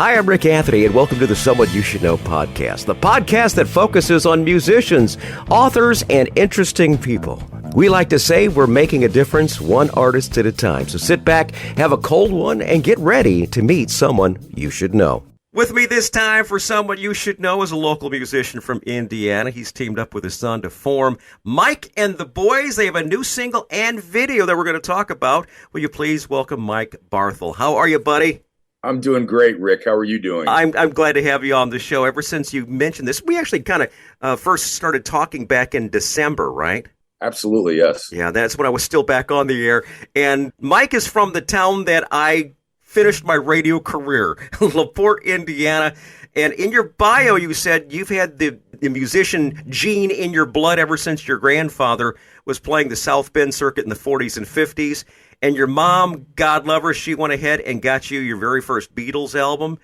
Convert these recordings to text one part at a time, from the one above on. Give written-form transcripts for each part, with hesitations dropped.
Hi, I'm Rick Anthony, and welcome to the Someone You Should Know podcast, the podcast that focuses on musicians, authors, and interesting people. We like to say we're making a difference one artist at a time. So sit back, have a cold one, and get ready to meet someone you should know. With me this time for Someone You Should Know is a local musician from Indiana. He's teamed up with his son to form Mike and the Boys. They have a new single and video that we're going to talk about. Will you please welcome Mike Barthel? How are you, buddy? I'm doing great, Rick. How are you doing? I'm glad to have you on the show. Ever since you mentioned this, we actually kind of first started talking back in December, right? Absolutely, yes. Yeah, that's when I was still back on the air. And Mike is from the town that I finished my radio career, LaPorte, Indiana. And in your bio, you said you've had the musician gene in your blood ever since your grandfather was playing the South Bend circuit in the 40s and 50s. And your mom, God love her, she went ahead and got you your very first Beatles album.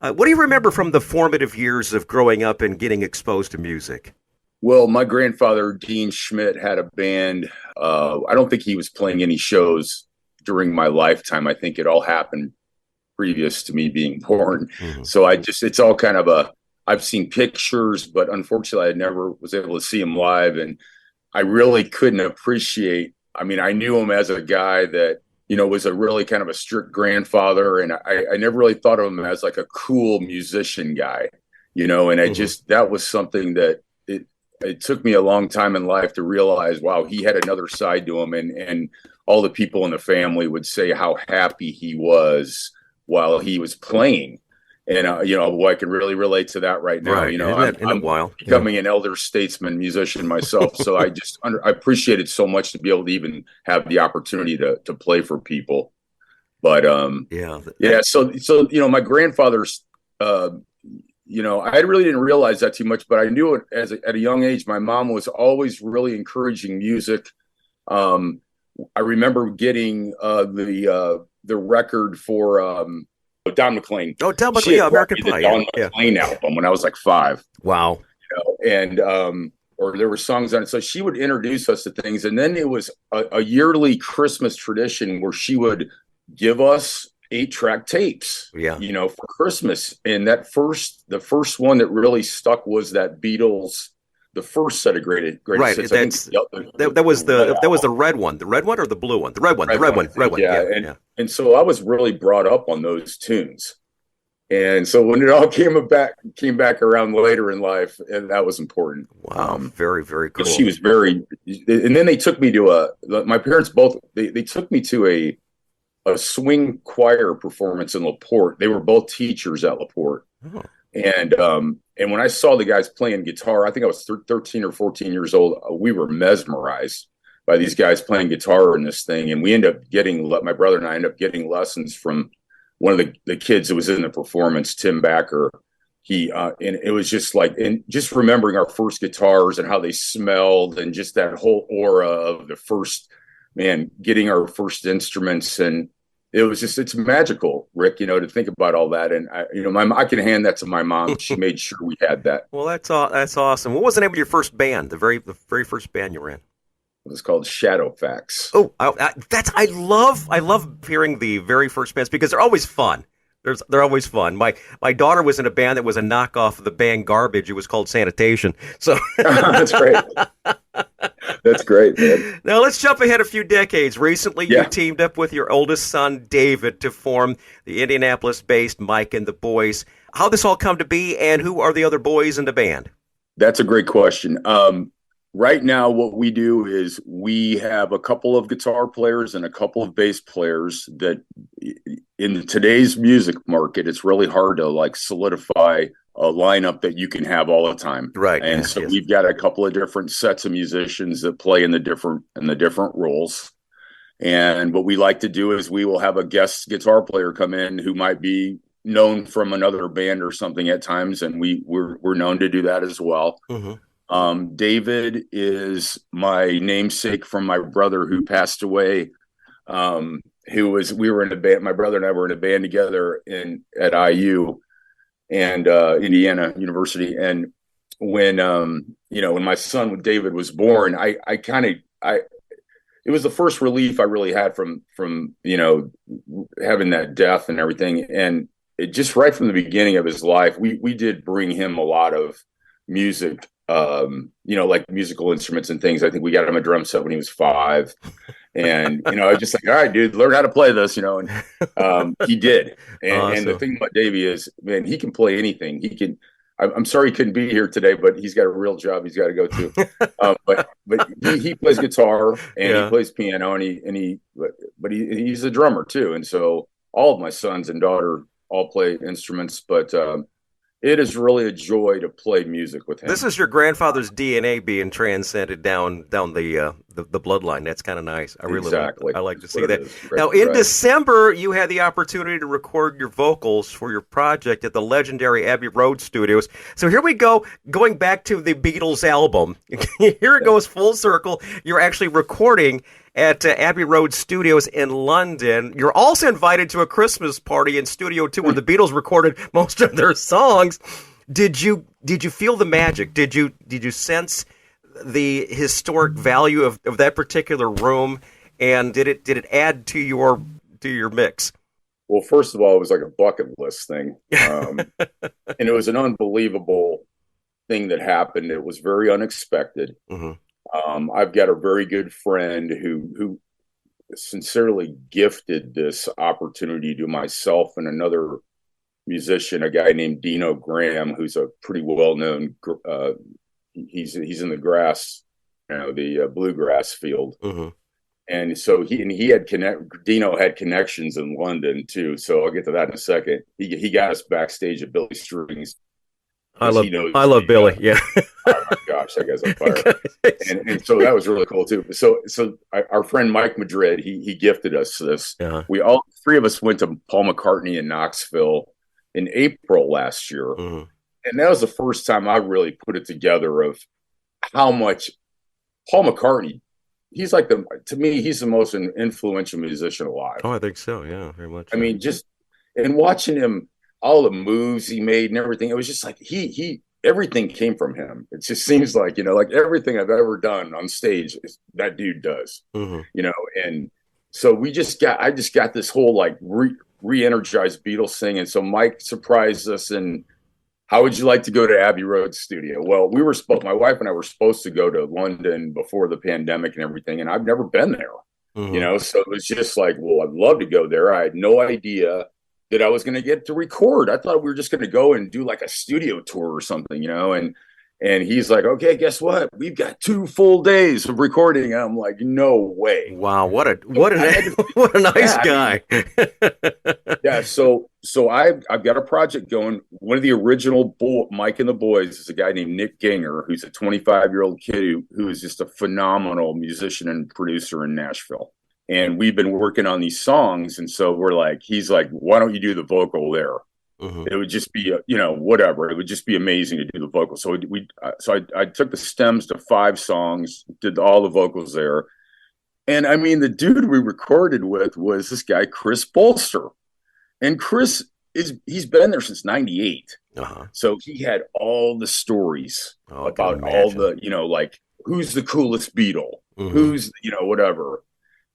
What do you remember from the formative years of growing up and getting exposed to music? Well, my grandfather, Dean Schmidt, had a band. I don't think he was playing any shows during my lifetime. I think it all happened previous to me being born. Mm-hmm. So it's all kind of I've seen pictures, but unfortunately I never was able to see him live. And I really couldn't appreciate, I mean, I knew him as a guy that, was a really kind of a strict grandfather. And I never really thought of him as like a cool musician guy, and mm-hmm. That was something that it took me a long time in life to realize, wow, he had another side to him. And all the people in the family would say how happy he was while he was playing. And, I can really relate to that right now. Right. I'm becoming an elder statesman musician myself. So I appreciate it so much to be able to even have the opportunity to play for people. But, So, my grandfather's, I really didn't realize that too much, but I knew it at a young age. My mom was always really encouraging music. I remember getting the record for Don McLean. Oh, Don McLean, American Pie. Don McLean album when I was like 5. Wow. And or there were songs on it. So she would introduce us to things, and then it was a yearly Christmas tradition where she would give us 8-track tapes. Yeah. For Christmas. And the first one that really stuck was that Beatles. The first set of greatest right. hits. That was the red one. The red one or the blue one? The red one. Yeah. And so I was really brought up on those tunes. And so when it all came back around later in life, and that was important. Wow. Very, very cool. She was and then they took me to my parents both, they took me to a swing choir performance in LaPorte. They were both teachers at LaPorte. Oh. And when I saw the guys playing guitar, I think I was 13 or 14 years old. We were mesmerized by these guys playing guitar in this thing. And we ended up my brother and I ended up getting lessons from one of the kids that was in the performance, Tim Backer. And it was just and just remembering our first guitars and how they smelled and just that whole aura of the first, getting our first instruments. And it was it's magical, Rick, to think about all that. And I can hand that to my mom. She made sure we had that. Well, that's awesome. What was the name of your first band? The very first band you were in? It was called Shadowfax. Oh, I love hearing the very first bands because they're always fun. They're always fun. My daughter was in a band that was a knockoff of the band Garbage. It was called Sanitation. So that's great. That's great, man. Now let's jump ahead a few decades. Recently, you teamed up with your oldest son, David, to form the Indianapolis-based Mike and the Boys. How'd this all come to be, and who are the other boys in the band? That's a great question. Right now, what we do is we have a couple of guitar players and a couple of bass players that in today's music market, it's really hard to solidify a lineup that you can have all the time. Right. And so we've got a couple of different sets of musicians that play in the different roles. And what we like to do is we will have a guest guitar player come in who might be known from another band or something at times. And we're known to do that as well. Mm-hmm. David is my namesake from my brother who passed away. We were in a band. My brother and I were in a band together at IU and Indiana University. And when my son David was born, it was the first relief I really had from having that death and everything. And just right from the beginning of his life, we did bring him a lot of music, like musical instruments and things. I think we got him a drum set when he was 5. And, I was just like, all right, dude, learn how to play this, and he did. And the thing about Davey is, man, he can play anything. I'm sorry he couldn't be here today, but he's got a real job he's got to go to. But he plays guitar and he plays piano but he's a drummer too. And so all of my sons and daughter all play instruments, but it is really a joy to play music with him. This is your grandfather's DNA being transcended down the bloodline. That's kind of nice. I really like to see that. Now, in December, you had the opportunity to record your vocals for your project at the legendary Abbey Road Studios. So here we go, going back to the Beatles album. Here it goes full circle. You're actually recording at Abbey Road Studios in London. You're also invited to a Christmas party in Studio 2 where the Beatles recorded most of their songs. Did you feel the magic? Did you sense the historic value of that particular room, and did it add to your mix? Well, first of all, it was like a bucket list thing. And it was an unbelievable thing that happened. It was very unexpected. Mm-hmm. I've got a very good friend who sincerely gifted this opportunity to myself and another musician, a guy named Dino Graham, who's a pretty well-known. He's in the grass, the bluegrass field, mm-hmm. And so Dino had connections in London too. So I'll get to that in a second. He got us backstage at Billy Strings. I love Billy. Yeah. Oh my gosh, that guy's on fire. and so that was really cool too. So our friend Mike Madrid, he gifted us this. Uh-huh. We all 3 of us went to Paul McCartney in Knoxville in April last year. Mm-hmm. And that was the first time I really put it together of how much Paul McCartney, to me, he's the most influential musician alive. Oh, I think so. Yeah, very much. I mean, and watching him, all the moves he made and everything, it was just like everything came from him. It just seems like, like everything I've ever done on stage, that dude does, mm-hmm. And so I just got this whole like re-energized Beatles thing. And so Mike surprised us. And how would you like to go to Abbey Road Studio? Well, my wife and I were supposed to go to London before the pandemic and everything. And I've never been there, mm-hmm. So it was just like, well, I'd love to go there. I had no idea that I was going to get to record. I thought we were just going to go and do like a studio tour or something, and he's like, okay, guess what? We've got 2 full days of recording. And I'm like, no way. Wow. What a nice guy. Yeah. So I've got a project going. One of the original Mike and the Boys is a guy named Nick Ganger, who's a 25-year-old kid who is just a phenomenal musician and producer in Nashville. And we've been working on these songs. And so he's like, why don't you do the vocal there? Mm-hmm. It would just be, whatever. It would just be amazing to do the vocal. So I took the stems to 5 songs, did all the vocals there. And I mean, the dude we recorded with was this guy, Chris Bolster. And Chris he's been there since 98. Uh-huh. So he had all the stories about all the, like who's the coolest Beatle, mm-hmm. who's, whatever.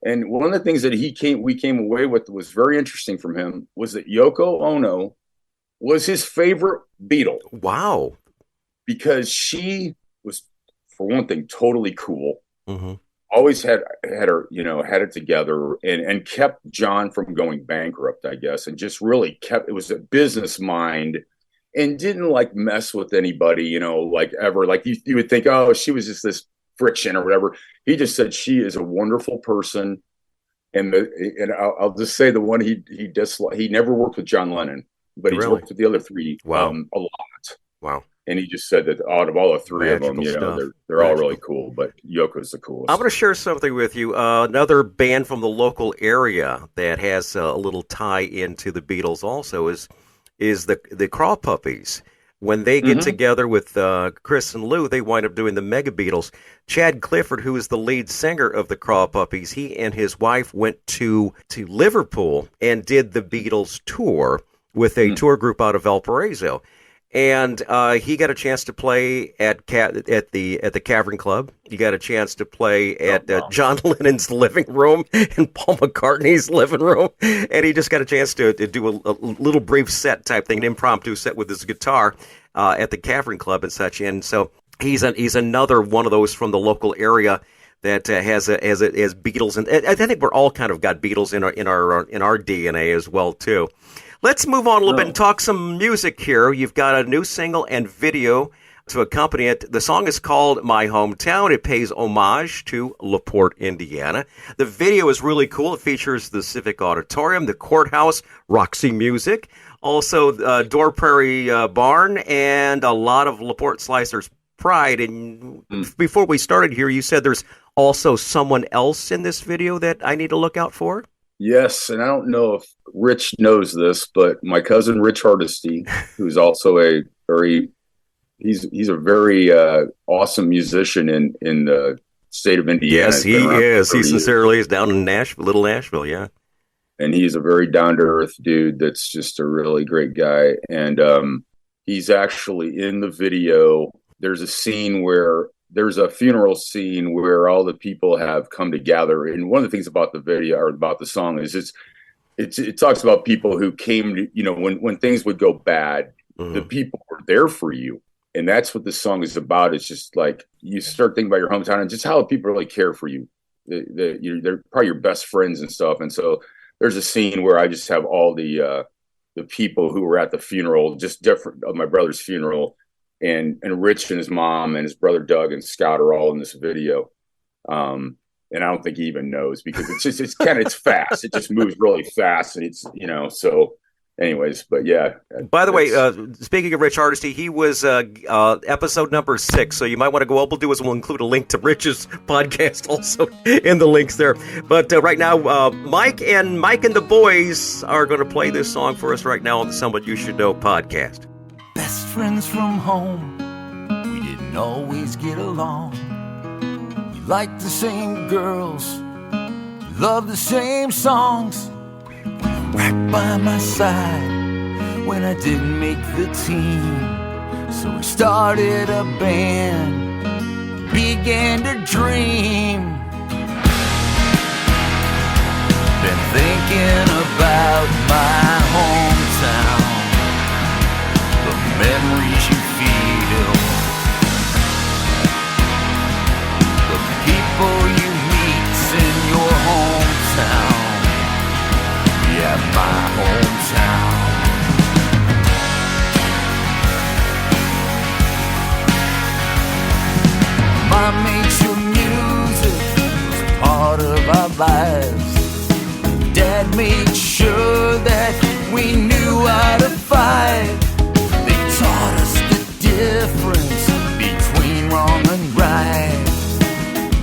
And one of the things that we came away with was very interesting from him was that Yoko Ono was his favorite Beatle. Wow. Because she was, for one thing, totally cool. Mm-hmm. Always had her, had it together and kept John from going bankrupt, I guess. And just really it was a business mind and didn't like mess with anybody, like ever. Like you would think, oh, she was just this friction or whatever. He just said she is a wonderful person, and I'll just say the one he disliked. He never worked with John Lennon, but he's worked with the other 3 a lot. Wow! And he just said that out of all the 3 of them, they're all really cool, but Yoko's the coolest. I'm going to share something with you. Another band from the local area that has a little tie into the Beatles also is the Craw Puppies. When they get mm-hmm. together with Chris and Lou, they wind up doing the Mega Beatles. Chad Clifford, who is the lead singer of the Craw Puppies, he and his wife went to Liverpool and did the Beatles tour with a mm-hmm. tour group out of Valparaiso. And he got a chance to play at the Cavern Club. He got a chance to play at John Lennon's living room and Paul McCartney's living room. And he just got a chance to do a little brief set type thing, an impromptu set with his guitar at the Cavern Club and such. And so he's another one of those from the local area that has Beatles, and I think we're all kind of got Beatles in our DNA as well too. Let's move on a little bit and talk some music here. You've got a new single and video to accompany it. The song is called My Hometown. It pays homage to LaPorte, Indiana. The video is really cool. It features the Civic Auditorium, the courthouse, Roxy Music, also Door Prairie Barn, and a lot of LaPorte Slicers pride. And before we started here, you said there's also someone else in this video that I need to look out for? Yes, and I don't know if Rich knows this, but my cousin Rich Hardesty, who's also he's a very awesome musician in the state of Indiana. Yes, he is. He sincerely is down in Nashville, Little Nashville, yeah. And he's a very down-to-earth dude that's just a really great guy. And he's actually in the video. There's a scene where there's a funeral scene where all the people have come together. And one of the things about the video or about the song is it talks about people who came to, when things would go bad, the people were there for you. And that's what this song is about. It's just like you start thinking about your hometown and just how people really care for you. They're probably your best friends and stuff. And so there's a scene where I just have all the people who were at the funeral, just different of my brother's funeral. And Rich and his mom and his brother Doug and Scott are all in this video. And I don't think he even knows because it's fast. It just moves really fast. And it's, so anyways, but yeah. By the way, speaking of Rich Hardesty, he was episode number 6. So you might want to go. What we'll do is we'll include a link to Rich's podcast also in the links there. But right now, Mike and the boys are going to play this song for us right now on the Someone You Should Know podcast. Best friends from home, we didn't always get along. We liked the same girls, loved the same songs. Right by my side when I didn't make the team. So we started a band, began to dream. Been thinking about my hometown, the memories you feel, the people you meet in your hometown. Yeah, my hometown. Mom made sure music was part of our lives. Dad made sure that we knew how to fight. They taught us the difference between wrong and right.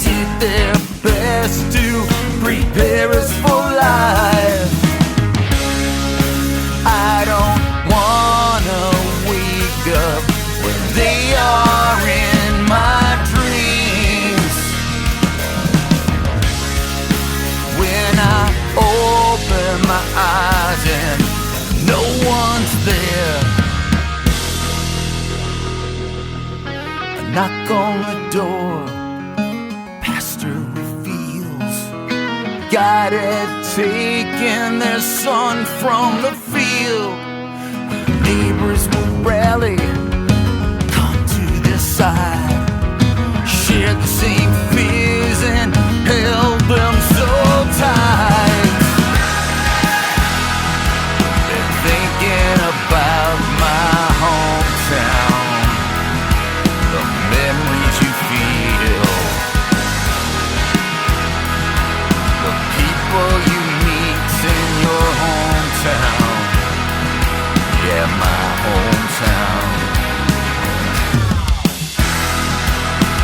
Did their best to prepare us for life. I don't wanna wake up when they are in my dreams. When I open my eyes and no one's there. I knock on the door, pastor reveals God had taken their son from the field. Neighbors will rally, come to their side, shared the same fears and held them so tight. Been thinking about my hometown, the memories you feel, the people you meet in your hometown. Yeah, my hometown.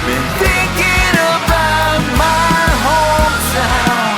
Been thinking about my hometown,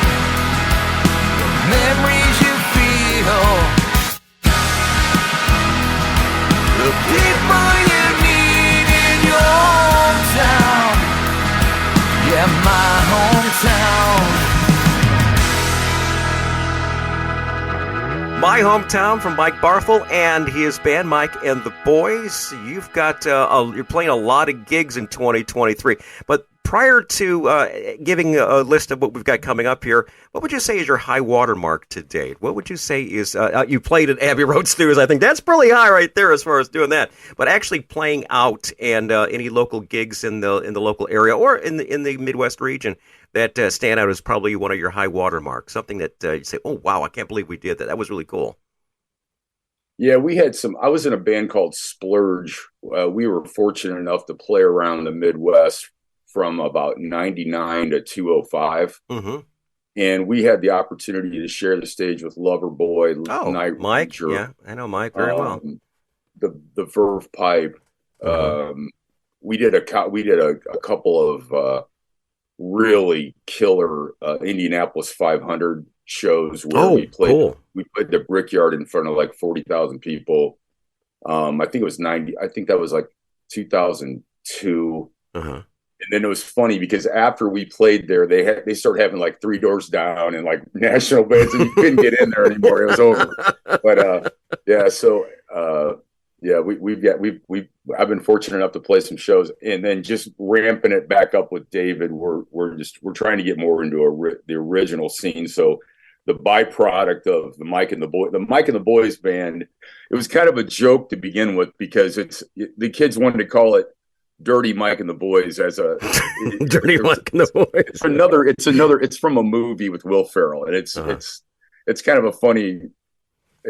My Hometown from Mike Barthel and his band, Mike and the Boys. You've got, you're playing a lot of gigs in 2023. But prior to giving a list of what we've got coming up here, what would you say is your high water mark to date? What would you say is, you played at Abbey Road Studios, I think that's pretty high right there as far as doing that. But actually playing out and any local gigs in the local area or in the Midwest region that stand out as probably one of your high water marks, something that you say, oh, wow, I can't believe we did that. That was really cool. Yeah, we had I was in a band called Splurge. We were fortunate enough to play around the Midwest from about 99 to 205. Mm-hmm. And we had the opportunity to share the stage with Loverboy, Night Mike. Ranger, yeah, I know Mike very well. The Verve Pipe. Mm-hmm. We did a couple of really killer Indianapolis 500 shows where we played. Cool. We played the Brickyard in front of like 40,000 people. I think it was 90. I think that was like 2002. Uh-huh. And then it was funny because after we played there, they started having like Three Doors Down and like national bands, and you couldn't get in there anymore. It was over. But yeah, so yeah, I've been fortunate enough to play some shows, and then just ramping it back up with David. We're trying to get more into the original scene. So the byproduct of the Mike and the Boys band, it was kind of a joke to begin with because the kids wanted to call it Dirty Mike and the Boys as a Dirty Mike and the Boys. It's from a movie with Will Ferrell, and it's kind of a funny.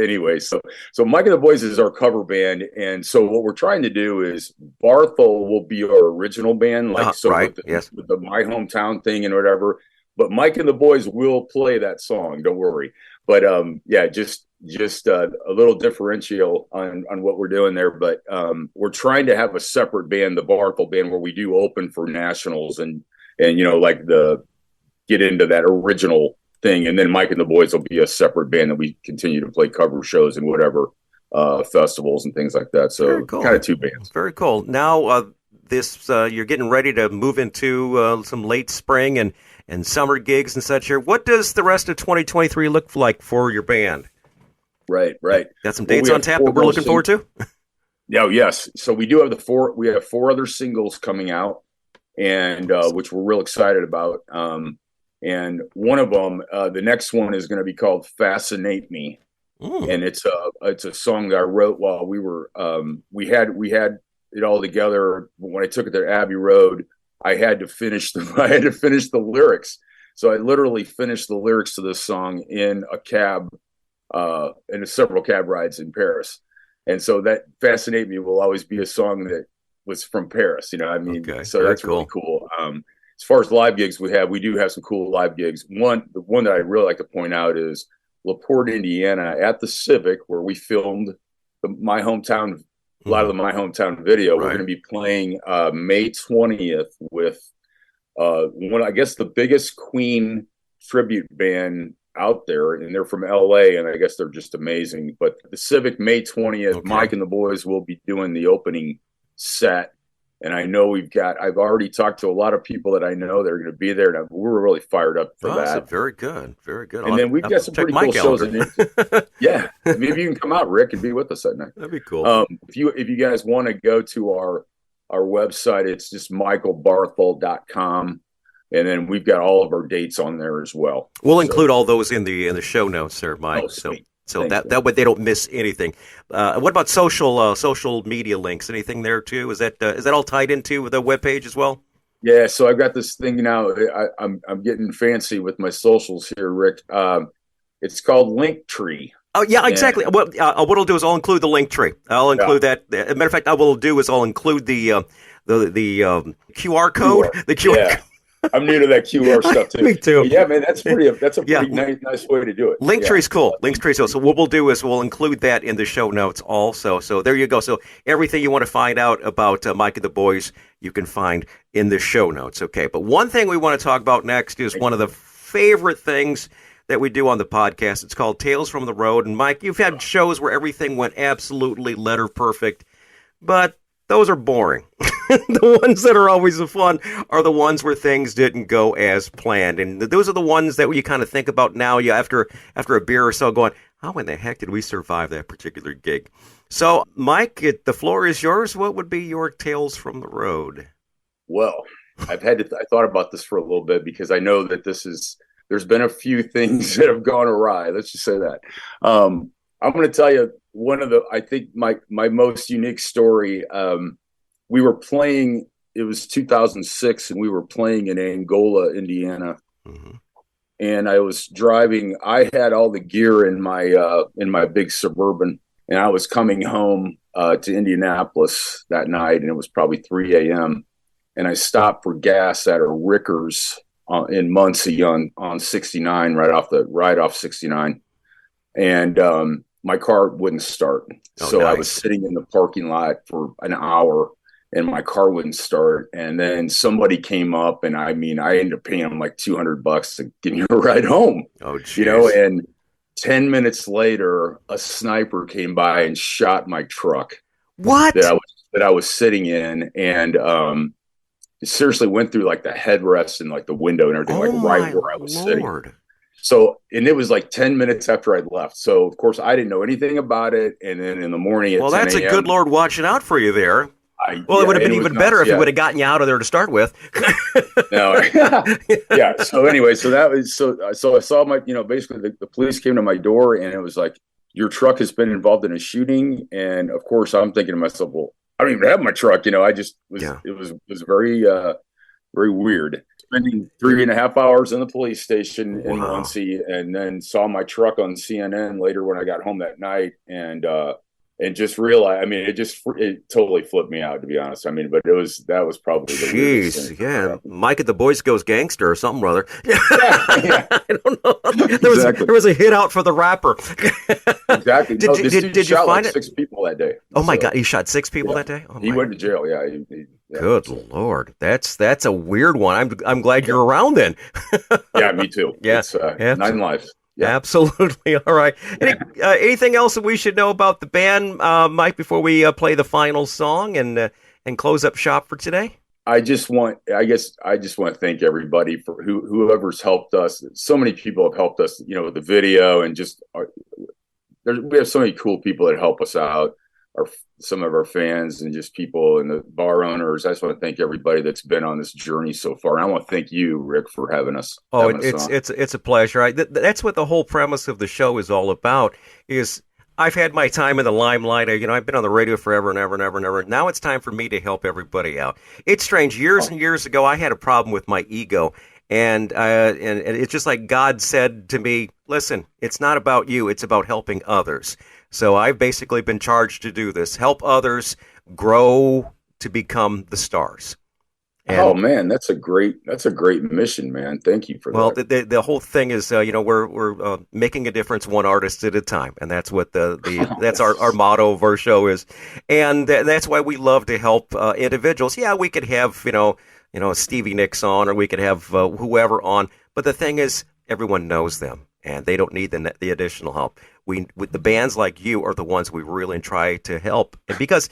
Anyway, so Mike and the Boys is our cover band, and so what we're trying to do is Barthel will be our original band, like right, with the My Hometown thing and whatever. But Mike and the Boys will play that song, don't worry. But yeah, just a little differential on what we're doing there. But we're trying to have a separate band, the Barthel band, where we do open for nationals and like get into that original thing, and then Mike and the Boys will be a separate band that we continue to play cover shows and whatever festivals and things like that. So cool. Kind of two bands. Very cool. Now this you're getting ready to move into some late spring and summer gigs and such here. What does the rest of 2023 look like for your band? Right. Got some dates on tap that we're looking forward to? Yes. So we do have we have 4 other singles coming out, and which we're real excited about. And one of them, the next one is going to be called "Fascinate Me," and it's a song that I wrote while we were we had it all together. When I took it to Abbey Road, I had to finish the lyrics. So I literally finished the lyrics to this song in a cab, in several cab rides in Paris. And so that "Fascinate Me" will always be a song that was from Paris. I mean, okay. So that's cool. Really cool. As far as live gigs we do have some cool live gigs. The one that I really like to point out is LaPorte, Indiana, at the Civic, where we filmed My Hometown, a lot of the My Hometown video. Right. We're going to be playing May 20th with I guess the biggest Queen tribute band out there, and they're from LA, and I guess they're just amazing. But the Civic, May 20th, okay. Mike and the Boys will be doing the opening set. And I know I've already talked to a lot of people that I know that are going to be there, and we're really fired up for that. Very good. And then we've got some pretty cool shows. Yeah, maybe you can come out, Rick, and be with us that night. That'd be cool. If you guys want to go to our website, it's just michaelbarthel.com, and then we've got all of our dates on there as well. We'll include all those in the show notes, sir, Mike. So that way they don't miss anything. What about social media links? Anything there too? Is that all tied into the webpage as well? Yeah. So I've got this thing now. I'm getting fancy with my socials here, Rick. It's called Linktree. Oh yeah, exactly. What I'll do is I'll include the Linktree. I'll include that. As a matter of fact, what I'll do is I'll include the QR code. QR. The QR. Yeah. I'm new to that QR stuff too. Me too. But yeah, man, that's a pretty nice way to do it. Linktree's cool. Linktree's cool. So what we'll do is we'll include that in the show notes also. So there you go. So everything you want to find out about Mike and the Boys, you can find in the show notes. Okay. But one thing we want to talk about next is one of the favorite things that we do on the podcast. It's called Tales from the Road. And Mike, you've had shows where everything went absolutely letter perfect, but those are boring. The ones that are always fun are the ones where things didn't go as planned. And those are the ones that you kind of think about now, after a beer or so, going, How in the heck did we survive that particular gig? So, Mike, the floor is yours. What would be your tales from the road? Well, I thought about this for a little bit because I know that there's been a few things that have gone awry. Let's just say that. I'm going to tell you I think my most unique story. We were playing, it was 2006, and we were playing in Angola, Indiana. Mm-hmm. And I was driving. I had all the gear in my big Suburban, and I was coming home to Indianapolis that night, and it was probably 3 a.m. And I stopped for gas at a Rickers in Muncie on 69, right off 69, and my car wouldn't start. So nice. I was sitting in the parking lot for an hour, and my car wouldn't start. And then somebody came up, and I ended up paying them like $200 to give me a ride home. Oh, geez. And 10 minutes later, a sniper came by and shot my truck. What? That I was sitting in, and it seriously went through like the headrest and like the window and everything, right where I was sitting. So, and it was like 10 minutes after I'd left. So, of course, I didn't know anything about it. And then in the morning at 10 that's a good Lord watching out for you there. It would have been even better if he would have gotten you out of there to start with. No. Yeah. So anyway, so I saw basically the police came to my door, and it was like, your truck has been involved in a shooting. And of course I'm thinking to myself, well, I don't even have my truck. I just was, it was very, very weird. Spending 3.5 hours in the police station in Muncie, and then saw my truck on CNN later when I got home that night, and just realized, it totally flipped me out, to be honest. But that was probably the weirdest thing. Yeah. Mike at the Boys Goes Gangster or something, brother. Yeah. I don't know. There was a hit out for the rapper. Exactly. Did you find it? 6 people that day. Oh my God, he shot 6 people that day? Oh, he went to jail. Yeah. Good Lord, that's a weird one. I'm glad you're around then. Yeah, me too. Yeah, it's 9 lives. Yeah. Absolutely. All right. Anything else that we should know about the band, Mike, before we play the final song and close up shop for today? I just want to thank everybody for whoever's helped us. So many people have helped us, with the video, and just we have so many cool people that help us out. Some of our fans and just people and the bar owners. I just want to thank everybody that's been on this journey so far. And I want to thank you, Rick, for having us. Oh, it's a pleasure. That's what the whole premise of the show is all about. Is I've had my time in the limelight. I've been on the radio forever and ever and ever and ever. Now it's time for me to help everybody out. It's strange. Years and years ago, I had a problem with my ego. And it's just like God said to me, listen, it's not about you. It's about helping others. So I've basically been charged to do this, help others grow to become the stars. And, man, that's a great mission, man. Thank you for that. Well, the whole thing is, we're making a difference one artist at a time, and that's what that's our motto of our show is, and that's why we love to help individuals. Yeah, we could have Stevie Nicks on, or we could have whoever on, but the thing is, everyone knows them, and they don't need the additional help. With the bands like you are the ones we really try to help, and because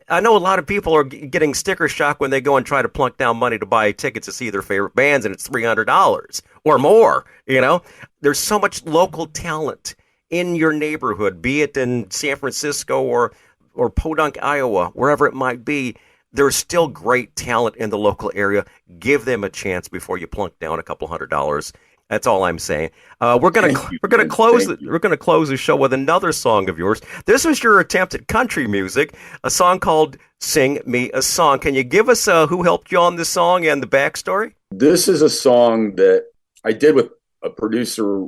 I know a lot of people are getting sticker shock when they go and try to plunk down money to buy tickets to see their favorite bands, and it's $300 or more. There's so much local talent in your neighborhood, be it in San Francisco or Podunk, Iowa, wherever it might be. There's still great talent in the local area. Give them a chance before you plunk down a couple $100. That's all I'm saying. We're gonna close the show with another song of yours. This was your attempt at country music, a song called "Sing Me a Song." Can you give us who helped you on this song and the backstory? This is a song that I did with a producer,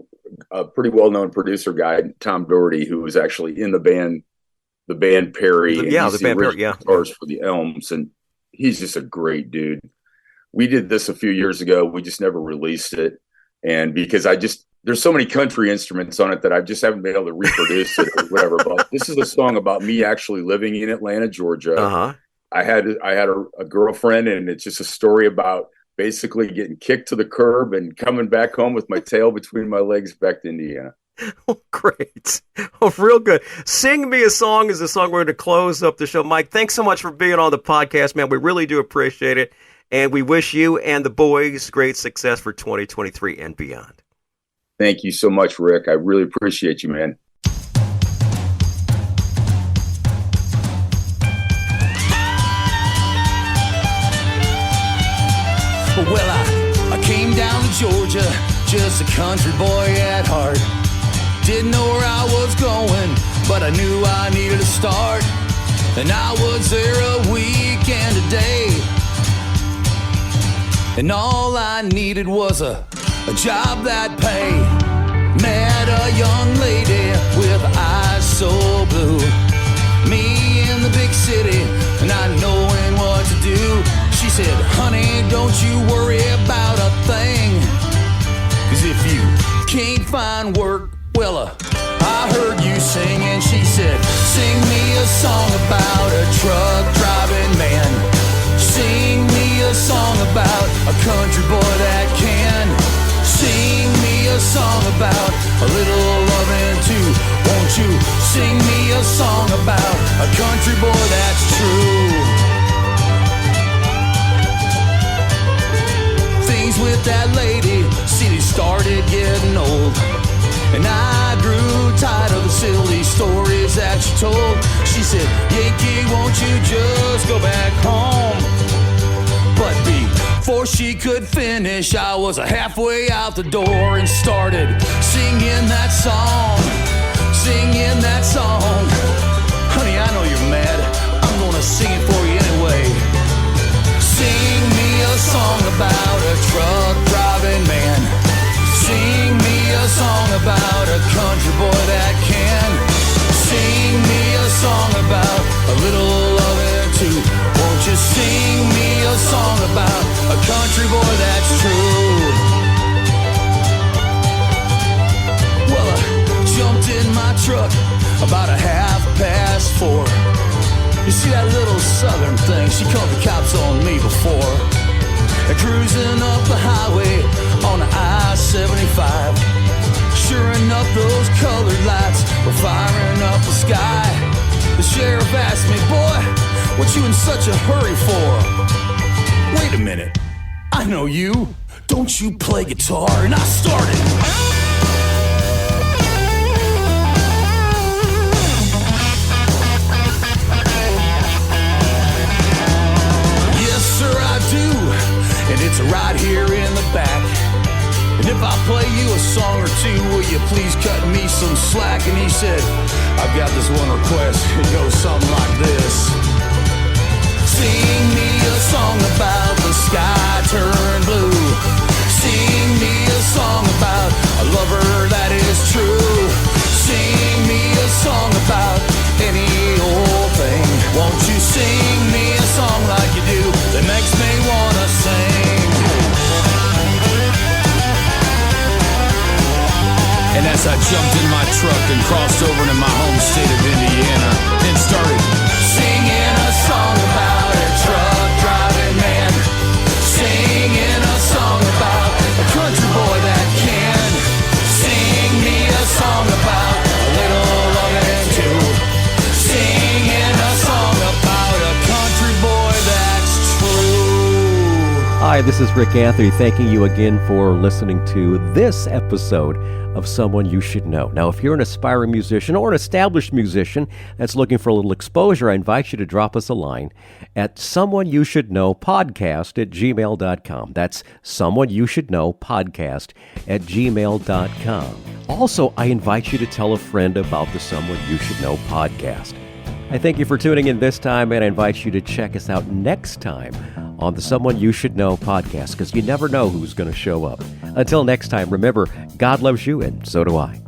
a pretty well-known producer guy, Tom Doherty, who was actually in the band Perry. The band Perry. Yeah, guitars for the Elms, and he's just a great dude. We did this a few years ago. We just never released it. And because there's so many country instruments on it that I just haven't been able to reproduce it or whatever. But this is a song about me actually living in Atlanta, Georgia. Uh-huh. I had a girlfriend, and it's just a story about basically getting kicked to the curb and coming back home with my tail between my legs back to Indiana. Oh, great. Oh, real good. Sing Me a Song is the song we're going to close up the show. Mike, thanks so much for being on the podcast, man. We really do appreciate it. And we wish you and the boys great success for 2023 and beyond. Thank you so much, Rick. I really appreciate you, man. Well, I came down to Georgia, just a country boy at heart. Didn't know where I was going, but I knew I needed to start. And I was there a week and a day. And all I needed was a job that paid. Met a young lady with eyes so blue. Me in the big city, not knowing what to do. She said, honey, don't you worry about a thing. 'Cause if you can't find work, well, I heard you sing. And she said, sing me a song about a truck driving man. Sing me a song about a country boy that can. Sing me a song about a little loving too. Won't you sing me a song about a country boy that's true? Things with that lady, see, they started getting old. And I grew tired of the silly stories that she told. She said, Yankee, won't you just go back home? But before she could finish, I was halfway out the door and started singing that song. Singing that song. Honey, I know you're mad. I'm gonna sing it for you anyway. Sing me a song about a truck driving man. Sing me a song about a country boy that can. Sing me a song about a little loving too. Won't you sing me a song about a country boy that's true? Well, I jumped in my truck about 4:30. You see that little southern thing, she called the cops on me before. Cruising up the highway on I-75. Sure enough, those colored lights were firing up the sky. The sheriff asked me, boy, what you in such a hurry for? Wait a minute, I know you. Don't you play guitar? And I started. And it's right here in the back. And if I play you a song or two, will you please cut me some slack? And he said, I've got this one request. It goes something like this. Sing me a song about the sky turned blue. Sing me a song about a lover that is true. Sing me a song about any old thing. Won't you sing me a song like you do that makes me wanna sing? And as I jumped in my truck and crossed over to my home state of Indiana and started singing a song about a truck driving man. Singing a song about a country boy that can. Sing me a song about a little loving too. Singing a song about a country boy that's true. Hi, this is Rick Anthony, thanking you again for listening to this episode of Someone You Should Know. Now, if you're an aspiring musician or an established musician that's looking for a little exposure, I invite you to drop us a line at Someoneyoushouldknowpodcast@gmail.com. That's Someoneyoushouldknowpodcast@gmail.com. Also, I invite you to tell a friend about the Someone You Should Know podcast. I thank you for tuning in this time, and I invite you to check us out next time on the Someone You Should Know podcast, because you never know who's going to show up. Until next time, remember, God loves you, and so do I.